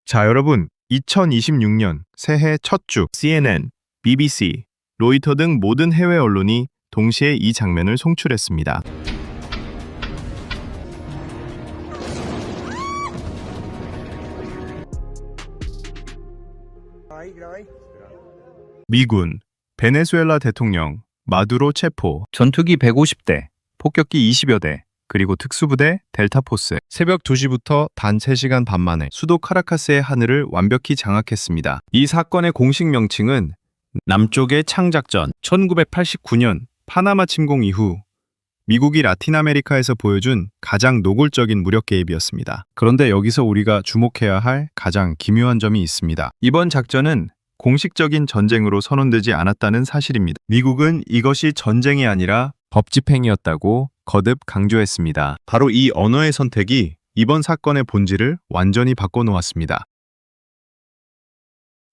자, 여러분, 2026년 새해 첫 주 CNN, BBC, 로이터 등 모든 해외 언론이 동시에 이 장면을 송출했습니다. 미군, 베네수엘라 대통령, 마두로 체포, 전투기 150대, 폭격기 20여 대, 그리고 특수부대 델타포스. 새벽 2시부터 단 3시간 반 만에 수도 카라카스의 하늘을 완벽히 장악했습니다. 이 사건의 공식 명칭은 남쪽의 창작전. 1989년 파나마 침공 이후 미국이 라틴 아메리카에서 보여준 가장 노골적인 무력 개입이었습니다. 그런데 여기서 우리가 주목해야 할 가장 기묘한 점이 있습니다. 이번 작전은 공식적인 전쟁으로 선언되지 않았다는 사실입니다. 미국은 이것이 전쟁이 아니라 법집행이었다고 거듭 강조했습니다. 바로 이 언어의 선택이 이번 사건의 본질을 완전히 바꿔놓았습니다.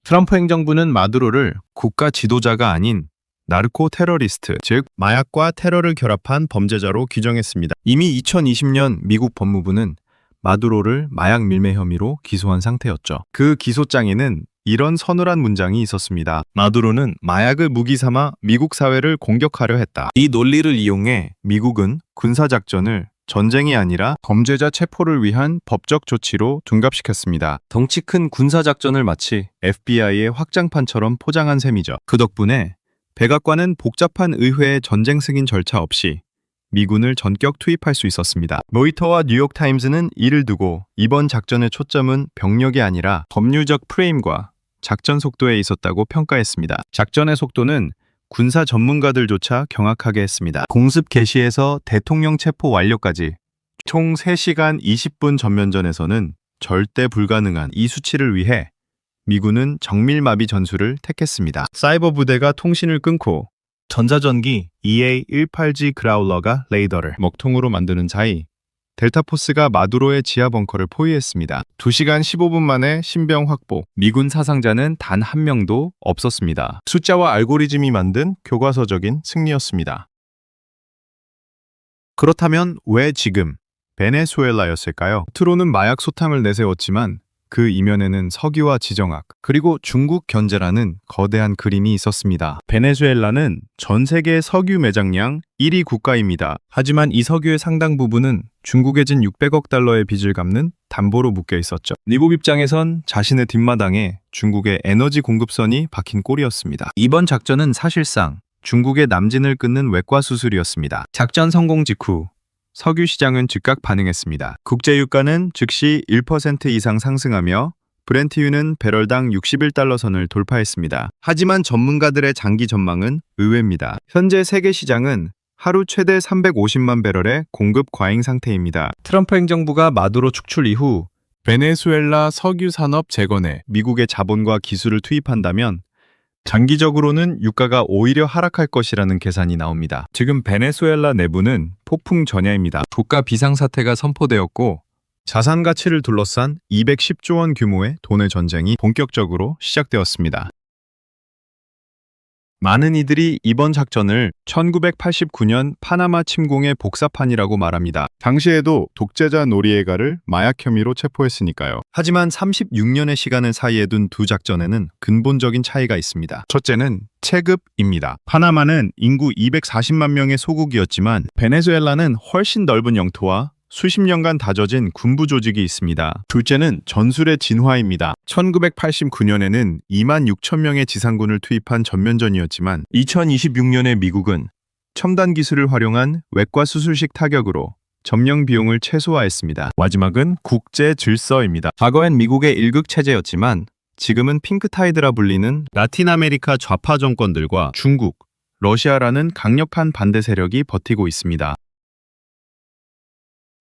트럼프 행정부는 마두로를 국가 지도자가 아닌 나르코 테러리스트, 즉 마약과 테러를 결합한 범죄자로 규정했습니다. 이미 2020년 미국 법무부는 마두로를 마약 밀매 혐의로 기소한 상태였죠. 그 기소장에는 이런 서늘한 문장이 있었습니다. 마두로는 마약을 무기 삼아 미국 사회를 공격하려 했다. 이 논리를 이용해 미국은 군사작전을 전쟁이 아니라 범죄자 체포를 위한 법적 조치로 둔갑시켰습니다. 덩치 큰 군사작전을 마치 FBI의 확장판처럼 포장한 셈이죠. 그 덕분에 백악관은 복잡한 의회의 전쟁 승인 절차 없이 미군을 전격 투입할 수 있었습니다. 로이터와 뉴욕타임즈는 이를 두고 이번 작전의 초점은 병력이 아니라 법률적 프레임과 작전 속도에 있었다고 평가했습니다. 작전의 속도는 군사 전문가들조차 경악하게 했습니다. 공습 개시에서 대통령 체포 완료까지 총 3시간 20분 전면전에서는 절대 불가능한 이 수치를 위해 미군은 정밀마비 전술을 택했습니다. 사이버 부대가 통신을 끊고 전자전기 EA-18G 그라울러가 레이더를 먹통으로 만드는 사이 델타포스가 마두로의 지하 벙커를 포위했습니다. 2시간 15분 만에 신병 확보. 미군 사상자는 단 한 명도 없었습니다. 숫자와 알고리즘이 만든 교과서적인 승리였습니다. 그렇다면 왜 지금 베네수엘라였을까요? 트로는 마약 소탕을 내세웠지만 그 이면에는 석유와 지정학, 그리고 중국 견제라는 거대한 그림이 있었습니다. 베네수엘라는 전 세계 석유 매장량 1위 국가입니다. 하지만 이 석유의 상당 부분은 중국에 진 600억 달러의 빚을 갚는 담보로 묶여 있었죠. 미국 입장에선 자신의 뒷마당에 중국의 에너지 공급선이 박힌 꼴이었습니다. 이번 작전은 사실상 중국의 남진을 끊는 외과 수술이었습니다. 작전 성공 직후 석유 시장은 즉각 반응했습니다. 국제유가는 즉시 1% 이상 상승하며 브렌트유는 배럴당 61달러 선을 돌파했습니다. 하지만 전문가들의 장기 전망은 의외입니다. 현재 세계 시장은 하루 최대 350만 배럴의 공급 과잉 상태입니다. 트럼프 행정부가 마두로 축출 이후 베네수엘라 석유 산업 재건에 미국의 자본과 기술을 투입한다면 장기적으로는 유가가 오히려 하락할 것이라는 계산이 나옵니다. 지금 베네수엘라 내부는 폭풍 전야입니다. 국가 비상사태가 선포되었고 자산 가치를 둘러싼 210조 원 규모의 돈의 전쟁이 본격적으로 시작되었습니다. 많은 이들이 이번 작전을 1989년 파나마 침공의 복사판이라고 말합니다. 당시에도 독재자 노리에가를 마약 혐의로 체포했으니까요. 하지만 36년의 시간을 사이에 둔 두 작전에는 근본적인 차이가 있습니다. 첫째는 체급입니다. 파나마는 인구 240만 명의 소국이었지만 베네수엘라는 훨씬 넓은 영토와 수십 년간 다져진 군부 조직이 있습니다. 둘째는 전술의 진화입니다. 1989년에는 2만 6천 명의 지상군을 투입한 전면전이었지만 2026년에 미국은 첨단 기술을 활용한 외과 수술식 타격으로 점령 비용을 최소화했습니다. 마지막은 국제 질서입니다. 과거엔 미국의 일극 체제였지만 지금은 핑크타이드라 불리는 라틴 아메리카 좌파 정권들과 중국, 러시아라는 강력한 반대 세력이 버티고 있습니다.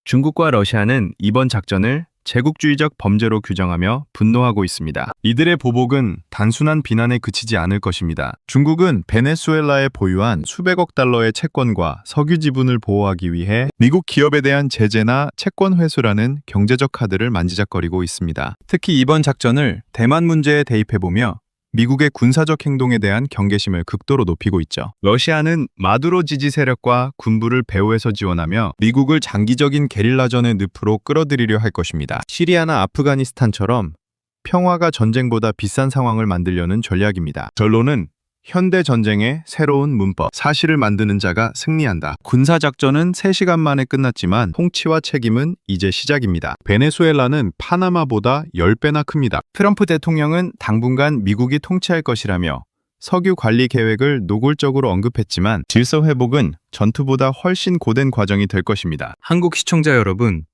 중국과 러시아는 이번 작전을 제국주의적 범죄로 규정하며 분노하고 있습니다. 이들의 보복은 단순한 비난에 그치지 않을 것입니다. 중국은 베네수엘라에 보유한 수백억 달러의 채권과 석유 지분을 보호하기 위해 미국 기업에 대한 제재나 채권 회수라는 경제적 카드를 만지작거리고 있습니다. 특히 이번 작전을 대만 문제에 대입해보며 미국의 군사적 행동에 대한 경계심을 극도로 높이고 있죠. 러시아는 마두로 지지 세력과 군부를 배후에서 지원하며 미국을 장기적인 게릴라전의 늪으로 끌어들이려 할 것입니다. 시리아나 아프가니스탄처럼 평화가 전쟁보다 비싼 상황을 만들려는 전략입니다. 결론은 현대 전쟁의 새로운 문법, 사실을 만드는 자가 승리한다. 군사작전은 3시간 만에 끝났지만 통치와 책임은 이제 시작입니다. 베네수엘라는 파나마보다 10배나 큽니다. 트럼프 대통령은 당분간 미국이 통치할 것이라며 석유 관리 계획을 노골적으로 언급했지만 질서 회복은 전투보다 훨씬 고된 과정이 될 것입니다. 한국 시청자 여러분,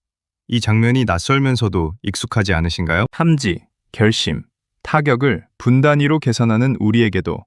이 장면이 낯설면서도 익숙하지 않으신가요? 탐지, 결심, 타격을 분 단위로 계산하는 우리에게도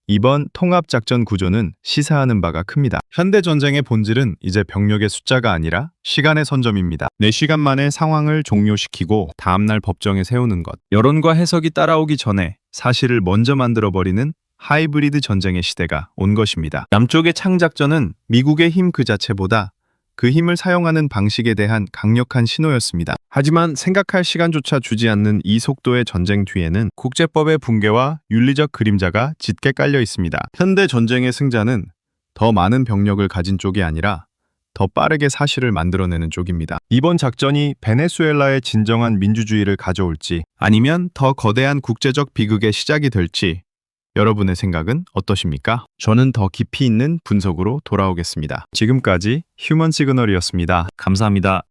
이번 통합작전 구조는 시사하는 바가 큽니다. 현대전쟁의 본질은 이제 병력의 숫자가 아니라 시간의 선점입니다. 4시간 만에 상황을 종료시키고 다음날 법정에 세우는 것. 여론과 해석이 따라오기 전에 사실을 먼저 만들어버리는 하이브리드 전쟁의 시대가 온 것입니다. 남쪽의 창작전은 미국의 힘 그 자체보다 그 힘을 사용하는 방식에 대한 강력한 신호였습니다. 하지만 생각할 시간조차 주지 않는 이 속도의 전쟁 뒤에는 국제법의 붕괴와 윤리적 그림자가 짙게 깔려 있습니다. 현대 전쟁의 승자는 더 많은 병력을 가진 쪽이 아니라 더 빠르게 사실을 만들어내는 쪽입니다. 이번 작전이 베네수엘라의 진정한 민주주의를 가져올지 아니면 더 거대한 국제적 비극의 시작이 될지 여러분의 생각은 어떠십니까? 저는 더 깊이 있는 분석으로 돌아오겠습니다. 지금까지 휴먼 시그널이었습니다. 감사합니다.